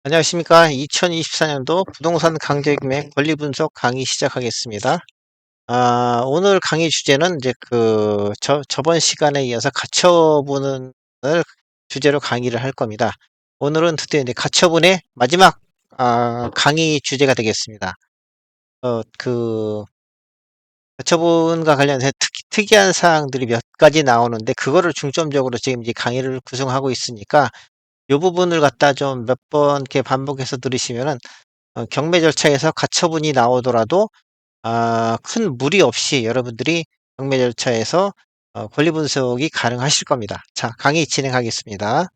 안녕하십니까. 2024년도 부동산 강제금액 권리 분석 강의 시작하겠습니다. 오늘 강의 주제는 이제 저번 시간에 이어서 가처분을 주제로 강의를 할 겁니다. 오늘은 드디어 이제 가처분의 마지막, 강의 주제가 되겠습니다. 가처분과 관련해서 특이한 사항들이 몇 가지 나오는데, 그거를 중점적으로 지금 이제 강의를 구성하고 있으니까, 이 부분을 갖다 좀 몇 번 이렇게 반복해서 들으시면은 경매 절차에서 가처분이 나오더라도 큰 무리 없이 여러분들이 경매 절차에서 권리 분석이 가능하실 겁니다. 자, 강의 진행하겠습니다.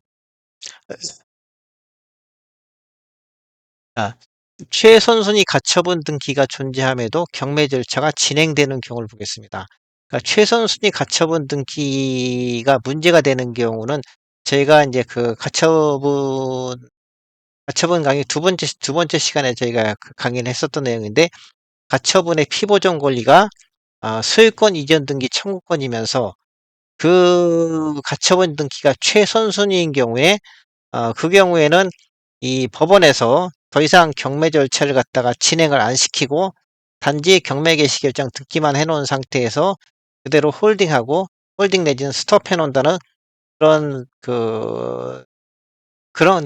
아, 최선순위 가처분 등기가 존재함에도 경매 절차가 진행되는 경우를 보겠습니다. 그러니까 최선순위 가처분 등기가 문제가 되는 경우는 저희가 이제 가처분 강의 두 번째 시간에 저희가 강의를 했었던 내용인데, 가처분의 피보전 권리가 소유권 이전 등기 청구권이면서, 그 가처분 등기가 최선순위인 경우에 그 경우에는 이 법원에서 더 이상 경매 절차를 갖다가 진행을 안 시키고 단지 경매 개시 결정 듣기만 해놓은 상태에서 그대로 홀딩 내지는 스톱해 놓는다는 그런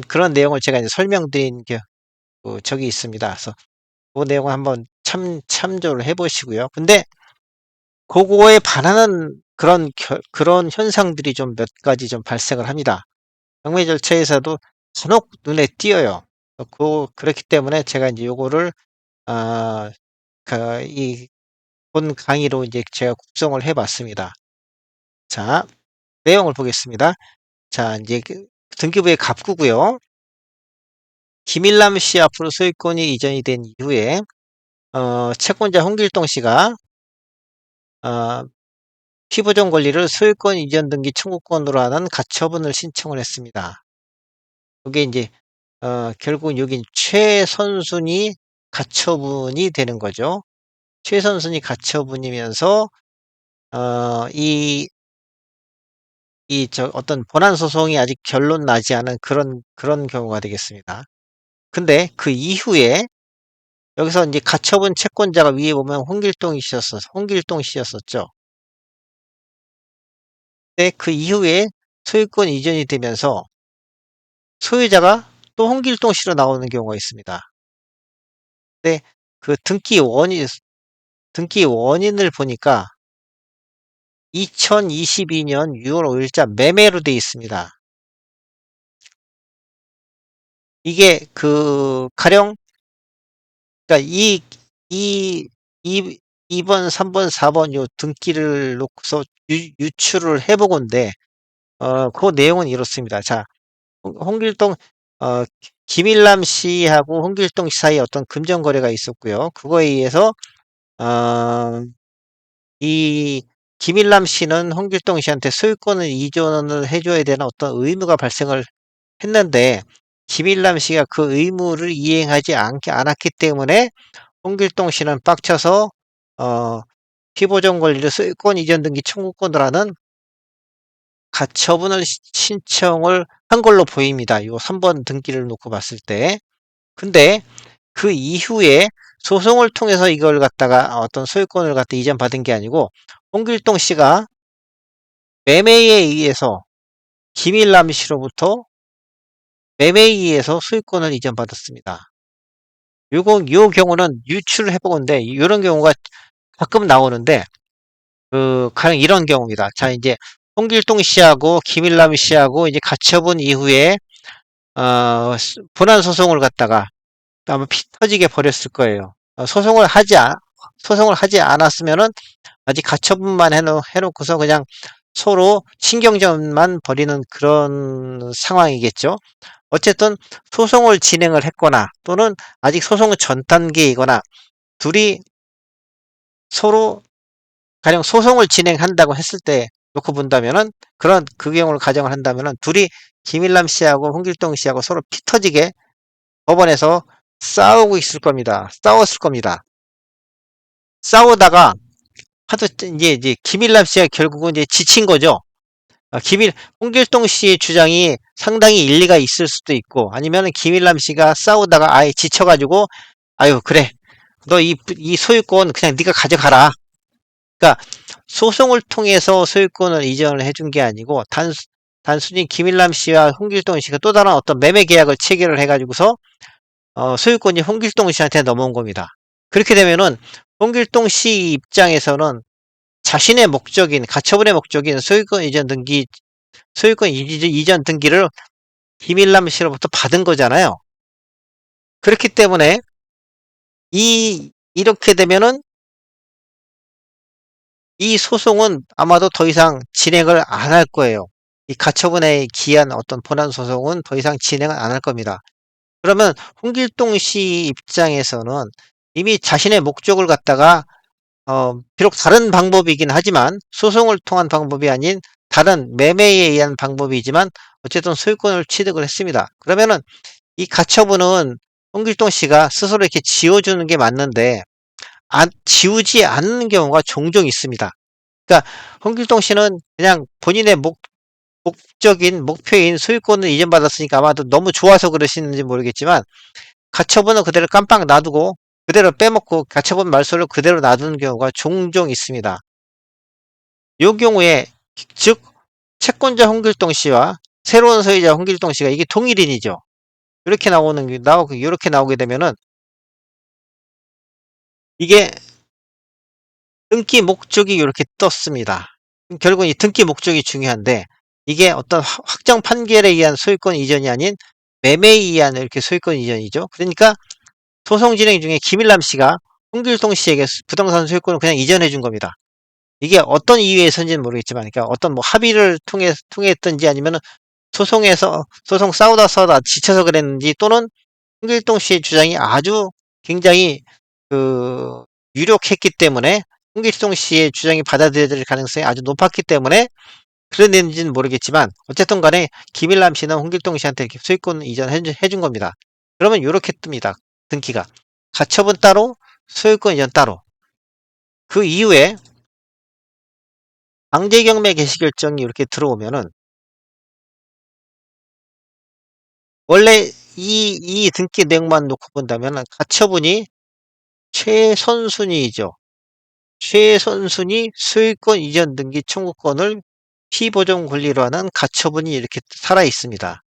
그런 내용을 제가 이제 설명드린 적이 있습니다. 그래서 그 내용을 한번 참조를 해보시고요. 근데 그거에 반하는 그런 현상들이 좀 몇 가지 좀 발생을 합니다. 경매 절차에서도 간혹 눈에 띄어요. 그렇기 때문에 제가 이제 요거를, 아, 본 강의로 이제 제가 구성을 해봤습니다. 자, 내용을 보겠습니다. 자, 이제 등기부의 갑구고요. 김일남 씨 앞으로 소유권이 이전이 된 이후에, 채권자 홍길동 씨가, 어, 피보전 권리를 소유권 이전 등기 청구권으로 하는 가처분을 신청을 했습니다. 그게 이제 결국 여긴 최선순위 가처분이 되는 거죠. 최선순위 가처분이면서 어, 이, 어떤 본안 소송이 아직 결론 나지 않은 그런 경우가 되겠습니다. 근데 그 이후에 여기서 이제 가처분 채권자가 위에 보면 홍길동 씨였었죠. 근데 그 이후에 소유권 이전이 되면서 소유자가 또 홍길동 씨로 나오는 경우가 있습니다. 근데 그 등기 원인을 보니까 2022년 6월 5일자 매매로 돼 있습니다. 이게 가령, 그러니까 이, 이, 2번, 3번, 4번 요 등기를 놓고서 유출을 해보건데, 그 내용은 이렇습니다. 자, 홍길동, 어, 김일남 씨하고 홍길동 씨 사이에 어떤 금전 거래가 있었고요. 그거에 의해서, 어, 이 김일남 씨는 홍길동 씨한테 소유권을 이전을 해줘야 되는 어떤 의무가 발생을 했는데, 김일남 씨가 그 의무를 이행하지 않았기 때문에 홍길동 씨는 빡쳐서 어, 피보전 권리를 소유권 이전 등기 청구권으로 하는 가처분을 신청을 한 걸로 보입니다. 이 3번 등기를 놓고 봤을 때. 근데 그 이후에 소송을 통해서 이걸 갖다가 어떤 소유권을 갖다 이전받은 게 아니고, 홍길동 씨가 매매에 의해서 김일남 씨로부터 매매에 의해서 소유권을 이전받았습니다. 요 경우는 유출을 해보건데, 이런 경우가 가끔 나오는데, 가령 이런 경우입니다. 자, 이제, 홍길동 씨하고 김일남 씨하고 이제 가처분 이후에, 분한 소송을 갖다가 아마 피 터지게 벌였을 거예요. 소송을 하지 않았으면은 아직 가처분만 해놓고서 그냥 서로 신경전만 벌이는 그런 상황이겠죠. 어쨌든 소송을 진행을 했거나 또는 아직 소송은 전 단계이거나 둘이 서로, 가령 소송을 진행한다고 했을 때 놓고 본다면은, 그 경우를 가정을 한다면은 둘이 김일남 씨하고 홍길동 씨하고 서로 피 터지게 법원에서 싸웠을 겁니다. 싸우다가 하도 이제 김일남 씨가 결국은 이제 지친 거죠. 홍길동 씨의 주장이 상당히 일리가 있을 수도 있고, 아니면 김일남 씨가 싸우다가 아예 지쳐가지고, 아유, 그래. 너 이 소유권 그냥 네가 가져가라. 그러니까 소송을 통해서 소유권을 이전을 해준 게 아니고, 단순히 김일남 씨와 홍길동 씨가 또 다른 어떤 매매 계약을 체결을 해가지고서, 소유권이 홍길동 씨한테 넘어온 겁니다. 그렇게 되면은, 홍길동 씨 입장에서는 자신의 목적인, 가처분의 목적인 소유권 이전 등기를 김일남 씨로부터 받은 거잖아요. 그렇기 때문에 이렇게 되면은 이 소송은 아마도 더 이상 진행을 안 할 거예요. 이 가처분에 기한 어떤 본안 소송은 더 이상 진행을 안 할 겁니다. 그러면 홍길동 씨 입장에서는 이미 자신의 목적을 갖다가 비록 다른 방법이긴 하지만 소송을 통한 방법이 아닌 다른 매매에 의한 방법이지만 어쨌든 소유권을 취득을 했습니다. 그러면은 이 가처분은 홍길동 씨가 스스로 이렇게 지워주는 게 맞는데 지우지 않는 경우가 종종 있습니다. 그러니까 홍길동 씨는 그냥 본인의 목표인 소유권을 이전받았으니까 아마도 너무 좋아서 그러시는지 모르겠지만 가처분은 그대로 깜빡 놔두고 그대로 빼먹고 가처분 말소를 그대로 놔두는 경우가 종종 있습니다. 이 경우에 즉 채권자 홍길동 씨와 새로운 소유자 홍길동 씨가 이게 동일인이죠. 이렇게 나오게 되면은 이게 등기 목적이 이렇게 떴습니다. 결국 이 등기 목적이 중요한데 이게 어떤 확정 판결에 의한 소유권 이전이 아닌 매매에 의한 이렇게 소유권 이전이죠. 그러니까 소송 진행 중에 김일남 씨가 홍길동 씨에게 부동산 소유권을 그냥 이전해 준 겁니다. 이게 어떤 이유에서인지는 모르겠지만, 그러니까 어떤 뭐 합의를 통했든지 아니면 소송 싸우다 지쳐서 그랬는지 또는 홍길동 씨의 주장이 아주 굉장히 그 유력했기 때문에 홍길동 씨의 주장이 받아들여질 가능성이 아주 높았기 때문에 그랬는지는 모르겠지만 어쨌든 간에 김일남 씨는 홍길동 씨한테 이렇게 소유권 이전해 준 겁니다. 그러면 이렇게 뜹니다. 등기가. 가처분 따로 소유권 이전 따로. 그 이후에 강제경매 개시결정이 이렇게 들어오면은 원래 이 등기 내용만 놓고 본다면 가처분이 최선순위이죠. 최선순위 소유권 이전 등기 청구권을 피보존 권리로 하는 가처분이 이렇게 살아 있습니다.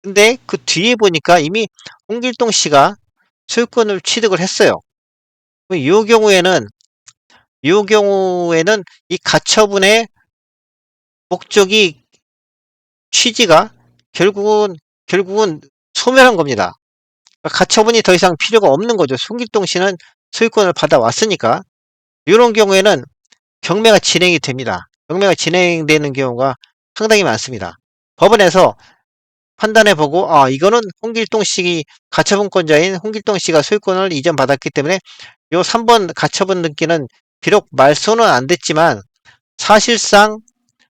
근데 그 뒤에 보니까 이미 홍길동 씨가 소유권을 취득을 했어요. 이 경우에는 이 가처분의 목적이 취지가 결국은 소멸한 겁니다. 가처분이 더 이상 필요가 없는 거죠. 송길동 씨는 소유권을 받아왔으니까. 이런 경우에는 경매가 진행이 됩니다. 경매가 진행되는 경우가 상당히 많습니다. 법원에서 판단해보고 이거는 홍길동 씨 가처분권자인 홍길동 씨가 소유권을 이전받았기 때문에 요 3번 가처분 등기는 비록 말소는 안 됐지만 사실상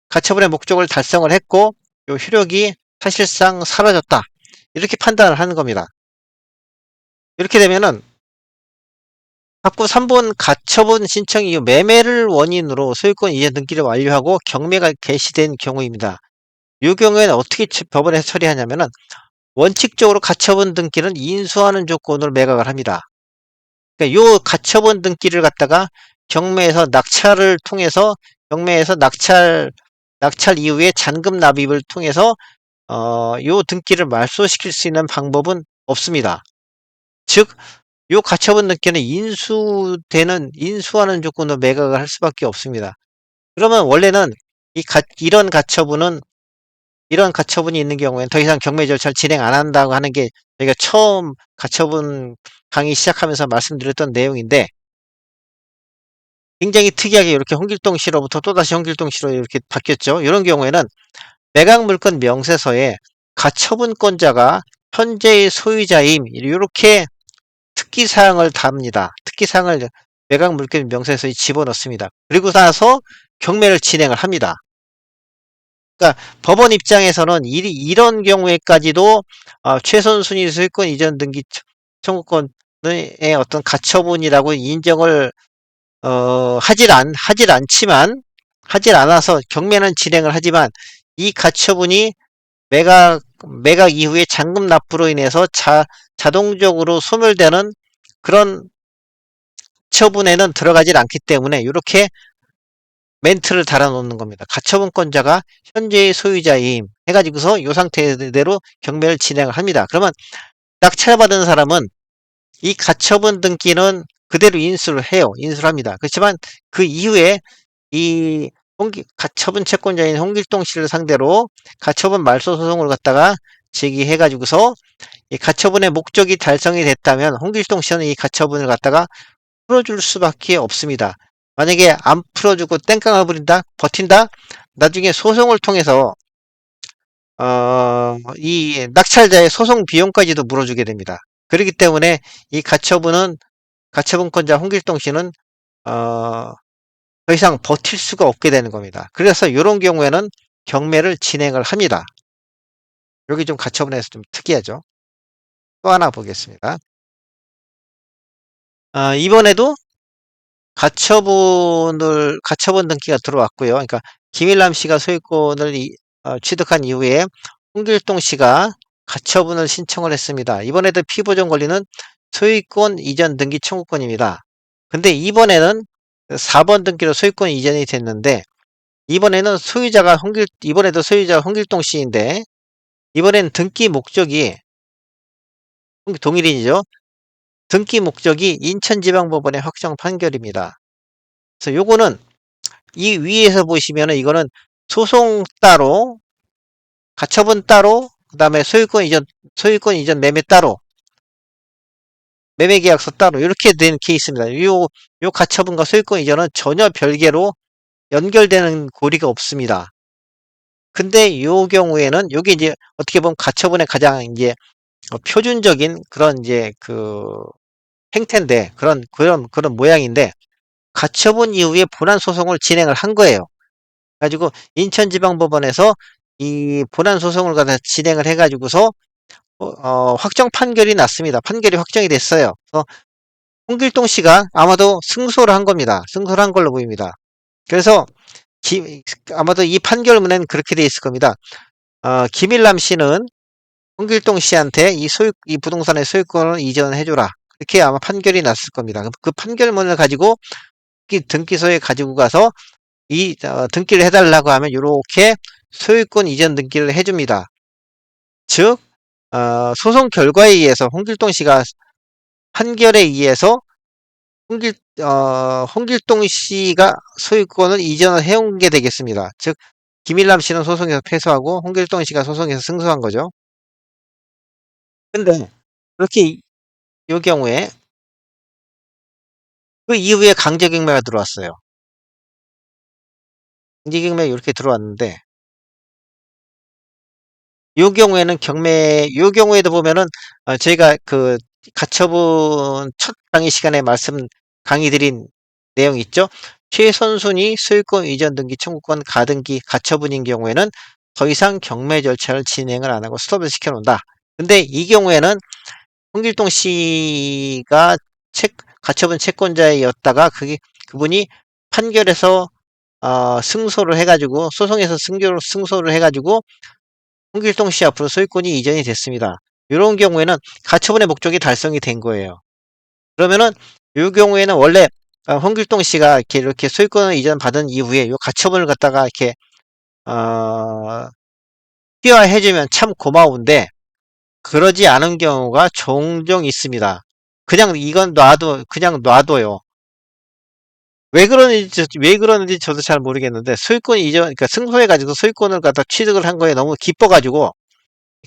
가처분의 목적을 달성을 했고 요 효력이 사실상 사라졌다. 이렇게 판단을 하는 겁니다. 이렇게 되면은 자꾸 3번 가처분 신청이 매매를 원인으로 소유권 이전 등기를 완료하고 경매가 개시된 경우입니다. 이 경우에는 어떻게 법원에서 처리하냐면은 원칙적으로 가처분 등기는 인수하는 조건으로 매각을 합니다. 그러니까 요 가처분 등기를 갖다가 경매에서 낙찰을 통해서 경매에서 낙찰 이후에 잔금 납입을 통해서 요 등기를 말소시킬 수 있는 방법은 없습니다. 즉, 요 가처분 등기는 인수하는 조건으로 매각을 할 수밖에 없습니다. 그러면 원래는 이런 가처분이 있는 경우에는 더 이상 경매 절차를 진행 안 한다고 하는 게 저희가 처음 가처분 강의 시작하면서 말씀드렸던 내용인데 굉장히 특이하게 이렇게 홍길동 씨로부터 또다시 홍길동 씨로 이렇게 바뀌었죠. 이런 경우에는 매각물권 명세서에 가처분권자가 현재의 소유자임 이렇게 특기사항을 답니다. 특기사항을 매각물권 명세서에 집어넣습니다. 그리고 나서 경매를 진행을 합니다. 그러니까 법원 입장에서는 이런 경우에까지도 최선 순위 소유권 이전 등기 청구권의 어떤 가처분이라고 인정을 하질 않지만 하질 않아서 경매는 진행을 하지만 이 가처분이 매각 이후에 잔금 납부로 인해서 자동적으로 소멸되는 그런 처분에는 들어가질 않기 때문에 이렇게 멘트를 달아놓는 겁니다. 가처분권자가 현재의 소유자임 해가지고서 이 상태대로 경매를 진행을 합니다. 그러면 낙찰받은 사람은 이 가처분 등기는 그대로 인수를 해요. 인수를 합니다. 그렇지만 그 이후에 이 가처분 채권자인 홍길동 씨를 상대로 가처분 말소 소송을 갖다가 제기해가지고서 이 가처분의 목적이 달성이 됐다면 홍길동 씨는 이 가처분을 갖다가 풀어줄 수밖에 없습니다. 만약에 안 풀어주고 땡깡을 부린다, 버틴다, 나중에 소송을 통해서 이 낙찰자의 소송 비용까지도 물어주게 됩니다. 그렇기 때문에 이 가처분권자 홍길동 씨는 어, 더 이상 버틸 수가 없게 되는 겁니다. 그래서 이런 경우에는 경매를 진행을 합니다. 여기 좀 가처분에서 좀 특이하죠. 또 하나 보겠습니다. 이번에도 가처분 등기가 들어왔고요. 그러니까 김일남 씨가 소유권을 취득한 이후에 홍길동 씨가 가처분을 신청을 했습니다. 이번에도 피보전 권리는 소유권 이전 등기 청구권입니다. 근데 이번에는 4번 등기로 소유권 이전이 됐는데 이번에도 소유자가 홍길동 씨인데 이번엔 등기 목적이 동일인이죠. 등기 목적이 인천지방법원의 확정 판결입니다. 그래서 요거는 이 위에서 보시면은 이거는 소송 따로, 가처분 따로, 그 다음에 소유권 이전 매매 따로, 매매 계약서 따로, 이렇게 된 케이스입니다. 요 가처분과 소유권 이전은 전혀 별개로 연결되는 고리가 없습니다. 근데 요 경우에는, 요게 이제 어떻게 보면 가처분의 가장 이제 표준적인 그런 이제 행태인데, 그런 모양인데, 가처분 이후에 본안 소송을 진행을 한 거예요. 가지고 인천지방법원에서 이 본안 소송을 갖다 진행을 해가지고서 확정 판결이 났습니다. 판결이 확정이 됐어요. 그래서 홍길동 씨가 아마도 승소를 한 겁니다. 승소를 한 걸로 보입니다. 그래서 아마도 이 판결문에는 그렇게 돼 있을 겁니다. 김일남 씨는 홍길동 씨한테 이 부동산의 소유권을 이전해줘라. 이렇게 아마 판결이 났을 겁니다. 그 판결문을 가지고 등기소에 가지고 가서 등기를 해달라고 하면 이렇게 소유권 이전 등기를 해줍니다. 즉 소송 결과에 의해서 홍길동 씨가 판결에 의해서 홍길동 씨가 소유권을 이전을 해온 게 되겠습니다. 즉 김일남 씨는 소송에서 패소하고 홍길동 씨가 소송에서 승소한 거죠. 근데 그렇게 이 경우에 그 이후에 강제경매가 들어왔어요. 강제경매가 이렇게 들어왔는데 요 경우에도 보면은 저희가 그 가처분 첫 강의 시간에 강의 드린 내용 있죠? 최선순위 소유권 이전 등기 청구권 가등기 가처분인 경우에는 더 이상 경매 절차를 진행을 안 하고 스톱을 시켜놓는다. 근데 이 경우에는 홍길동 씨가 가처분 채권자였다가 그분이 판결에서 승소를 해가지고 소송에서 승소를 해가지고 홍길동 씨 앞으로 소유권이 이전이 됐습니다. 이런 경우에는 가처분의 목적이 달성이 된 거예요. 그러면은 이 경우에는 원래 홍길동 씨가 이렇게 소유권을 이전받은 이후에 이 가처분을 갖다가 이렇게 희화해주면 참 고마운데 그러지 않은 경우가 종종 있습니다. 그냥 놔둬요. 왜 그러는지 저도 잘 모르겠는데 그러니까 승소해가지고 소유권을 갖다 취득을 한 거에 너무 기뻐가지고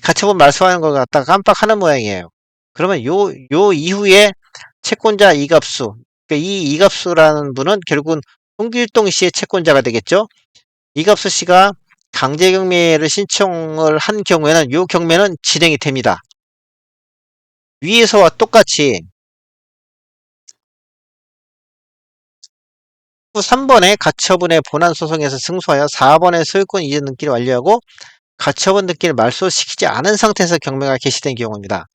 가처분 말소하는 걸 갖다가 깜빡하는 모양이에요. 그러면 요 이후에 채권자 이갑수, 그러니까 이 이갑수라는 분은 결국은 홍길동 씨의 채권자가 되겠죠. 이갑수 씨가 강제경매를 신청을 한 경우에는 요 경매는 진행이 됩니다. 위에서와 똑같이 3번의 가처분의 본안소송에서 승소하여 4번의 소유권 이전 등기를 완료하고 가처분 등기를 말소시키지 않은 상태에서 경매가 개시된 경우입니다.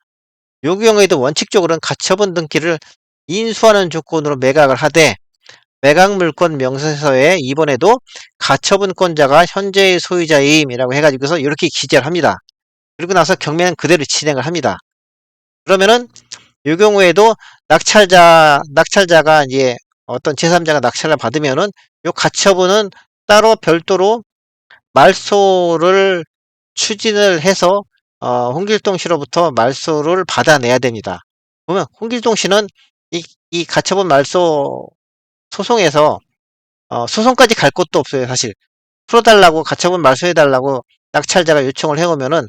이 경우에도 원칙적으로는 가처분 등기를 인수하는 조건으로 매각을 하되 매각물권 명세서에 이번에도 가처분권자가 현재의 소유자임이라고 해가지고서 이렇게 기재를 합니다. 그리고 나서 경매는 그대로 진행을 합니다. 그러면은 이 경우에도 낙찰자가 이제 어떤 제3자가 낙찰을 받으면은 요 가처분은 따로 별도로 말소를 추진을 해서 홍길동 씨로부터 말소를 받아내야 됩니다. 보면 홍길동 씨는 이 가처분 말소 소송에서 소송까지 갈 것도 없어요, 사실. 풀어달라고 가처분 말소해달라고 낙찰자가 요청을 해오면은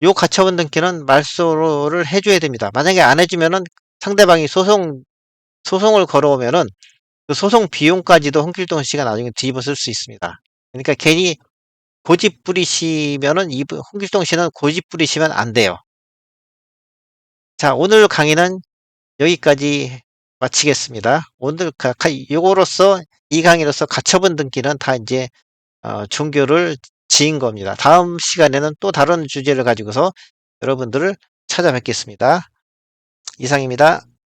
요 가처분 등기는 말소를 해줘야 됩니다. 만약에 안 해주면은 상대방이 소송을 걸어오면은 그 소송 비용까지도 홍길동 씨가 나중에 뒤집어 쓸 수 있습니다. 그러니까 괜히 고집 부리시면은 홍길동 씨는 고집 부리시면 안 돼요. 자, 오늘 강의는 여기까지 마치겠습니다. 오늘 요거로서 이 강의로서 가처분 등기는 다 이제 종교를 지은 겁니다. 다음 시간에는 또 다른 주제를 가지고서 여러분들을 찾아뵙겠습니다. 이상입니다.